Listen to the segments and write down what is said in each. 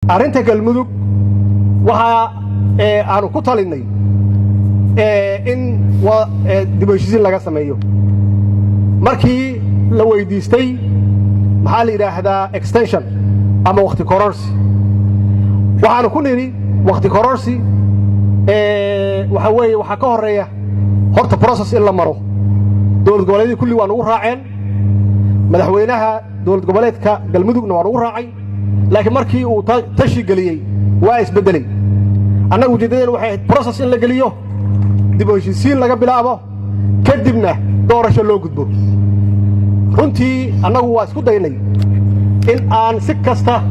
arrinta galmudug waxa aanu ku talinay in dib u heshiisiin laga sameeyo markii la weydiistay maxaa la yidhaahdaa extension ama waqti kororsi waxaanu ku nidhi waqti kororsi waxa weeye waxaa ka horreeya horta process in la maro dowlad goboleedyadii kulli waa nugu raaceen madaxweynaha dowlad goboleedka galmudugna waa nugu raacay laakiin markii uu tashi geliyey waa isbeddelay annagu ujeeddadeen waxay ahayd process in la geliyo dib u heshiisiin laga bilaabo kadibna doorasho loo gudbo runtii annagu waa isku daynay in aan si kasta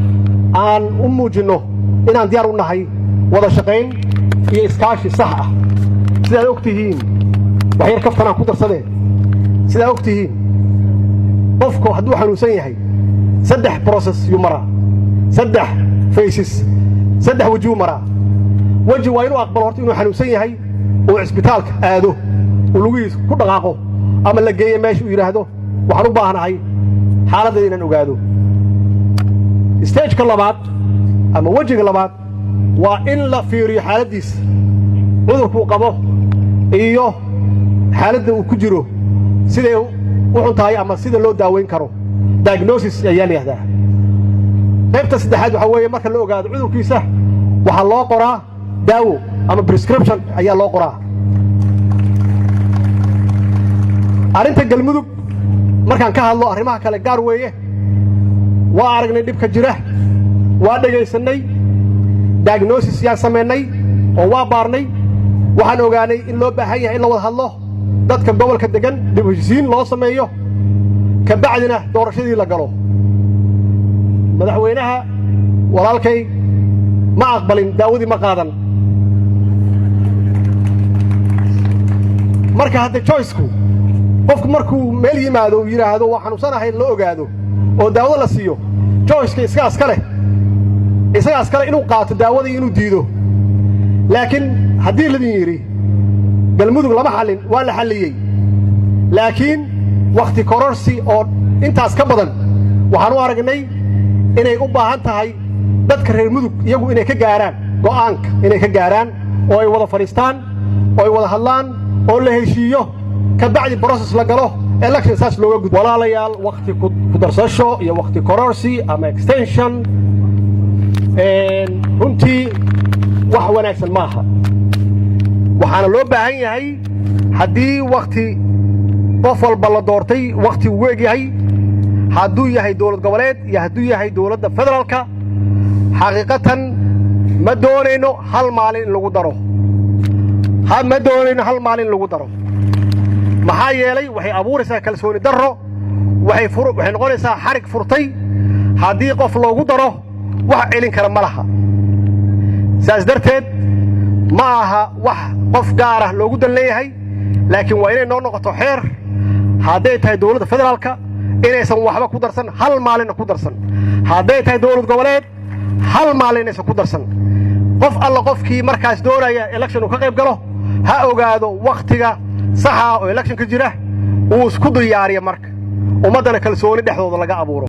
aan u muujinno inaan diyaar u nahay wada shaqayn iyo iskaashi sax ah sidaad og tihiin wax yar kaftanaan ku darsadeen sidaad og tihiin qofku hadduu xanuunsan yahay 3 process yuu maraa 3 phases 3 wajuu maraa waji waa inuu aqbalo horta inuu xanuunsan yahay oo cisbitaalka aado oo lugihiisa ku dhaqaaqo ama la geeyo meesha uu yiraahdo waxaan u baahanahay xaaladda inaan ogaado stage-ka labaad ama wajiga labaad waa in la fiiriyo xaaladdiisa cudurkuu qabo iyo xaaladda uu ku jiro siday u xun tahay ama sida loo daaweyn karo diagnosis ayaa la yidhaahdaa qaybta saddexaad waxaa weeye marka la ogaado cudurkiisa waxaa loo qoraa daawo ama prescription ayaa loo qoraa arrinta galmudug markaan ka hadlo arrimaha kale gaar weeye waa aragnay dhibka jira waa dhegaysanay diagnosis yaan samaynay oo waa baarnay waxaan ogaanay in loo baahan yahay in la wada hadlo dadka gobolka degan dib u heshiisiin loo sameeyo ka bacdina doorashadii la galo madaxweynaha walaalkay ma aqbalin daawadii ma qaadan marka hadda choice-ku qofku markuu meel yimaado uu yidhaahdo waa xanuunsanahay la ogaado oo daawada la siiyo choice-ka isaga iskale inuu qaato daawadii inuu diido laakiin haddii ladin yidhi galmudug lama xallin waa la xalliyey laakiin wakhti kororsi oo intaas ka badan waxaan u aragnay inay u baahan tahay dadka reer mudug iyagu inay ka gaaraan go'aanka inay ka gaaraan oo ay wada fadhiistaan oo ay wada hadlaan oo la heshiiyo ka bacdi process la galo election saas looga gudbo walaalayaal wakhti ku darsasho iyo wakhti kororsi ama extension runtii wax wanaagsan maaha waxaana loo baahan yahay haddii wakhti qof walba la doortay wakhti uu eg yahay hadduu yahay dowlad goboleed iyo hadduu yahay dowladda federaalka xaqiiqatan ma doonayno hal maalin in lagu daro maxaa yeelay waxay abuuraysaa kalsooni darro waxay noqonaysaa xarig furtay haddii qof loogu daro wax celin kara ma laha saas darteed ma aha wax qof gaar ah loogu dan leeyahay laakiin waa inay noo noqoto xeer hadday tahay dowladda federaalka inaysan waxba ku darsan hal maalinna ku darsan hadday tahay dowlad goboleed hal maalin inaysan ku darsan qof alla qofkii markaas doonaya election uu ka qayb galo ha ogaado wakhtiga saxa oo election ka jira uu isku diyaariyo marka ummaddana kalsooni dhexdooda laga abuuro